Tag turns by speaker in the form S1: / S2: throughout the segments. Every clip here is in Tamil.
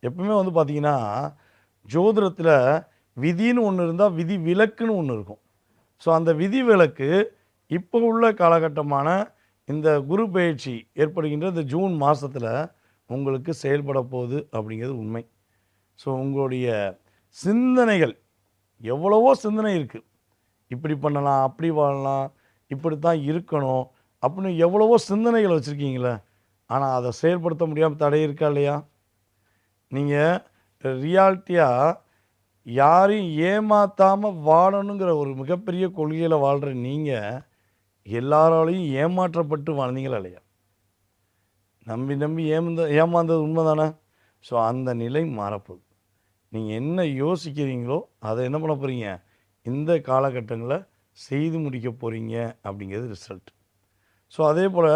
S1: எப்பவுமே வந்து பார்த்தீங்கன்னா, ஜோதிடத்தில விதின்னு ஒண்ணு இருந்தா, விதி விலக்குன்னு ஒண்ணு இருக்கும். ஸோ அந்த விதி விலக்கு இப்போ உள்ள காலகட்டமான இந்த குரு பெயர்ச்சி ஏற்படுகின்ற இந்த ஜூன் மாசத்தில உங்களுக்கு செயல்பட போகுது அப்படிங்கிறது உண்மை. ஸோ உங்களுடைய சிந்தனைகள் எவ்வளவோ சிந்தனை இருக்கு. இப்படி பண்ணலாம், அப்படி வாழலாம், இப்படித்தான் இருக்கணும் அப்படின்னு எவ்வளவோ சிந்தனைகள் வச்சிருக்கீங்கல்ல. ஆனா அத செயல்படுத்த முடியாம தடை இருக்கா இல்லையா? நீங்க ரியாலிட்டியா யாரையும் ஏமாத்தாம வாழணுங்கிற ஒரு மிகப்பெரிய கொள்கையில வாழ்ற நீங்க, எல்லாராலயும் ஏமாற்றப்பட்டு வாழ்ந்தீங்களா இல்லையா? நம்பி நம்பி ஏமாந்தது உண்மைதானே? ஸோ அந்த நிலை மாறப்போகுது. நீங்க என்ன யோசிக்கிறீங்களோ, அத என்ன பண்ண போறீங்க? இந்த காலகட்டங்கள்ல செய்து முடிக்க போறீங்க அப்படிங்கிறது ரிசல்ட். ஸோ அதேபோல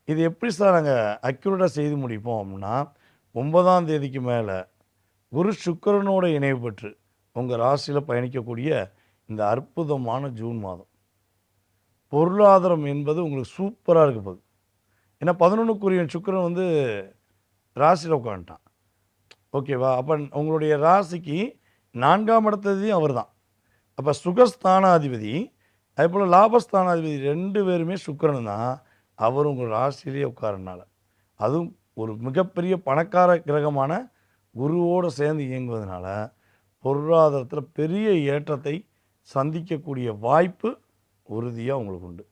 S1: இது எப்படி சார் நாங்க அக்யூரேட்டா செய்து முடிப்போம் அப்படின்னா, 9ஆம் தேதிக்கு மேல குரு சுக்கிரனோட இணைவு பெற்று உங்க ராசியில பயணிக்கக்கூடிய இந்த அற்புதமான ஜூன் மாதம். பொருளாதாரம் என்பது உங்களுக்கு சூப்பரா இருக்க போகுது. ஏன்னா 11க்குரியவன் சுக்கிரன் வந்து ராசியில உட்காந்துட்டான். ஓகேவா? அப்ப உங்களுடைய ராசிக்கு 4ஆம் இடத்ததிபதியும் அவர்தான். அப்ப சுகஸ்தானாதிபதி, அதேபோல லாபஸ்தானாதிபதி 2 பேருமே சுக்கிரன் தான். அவர் உங்க ராசியிலேயே உட்கார்றனால. அதுவும் ஒரு மிகப்பெரிய பணக்கார கிரகமான குருவோடு சேர்ந்து இயங்குவதனால, பொருளாதாரத்தில பெரிய ஏற்றத்தை சந்திக்கக்கூடிய வாய்ப்பு உறுதியா உங்களுக்கு உண்டு.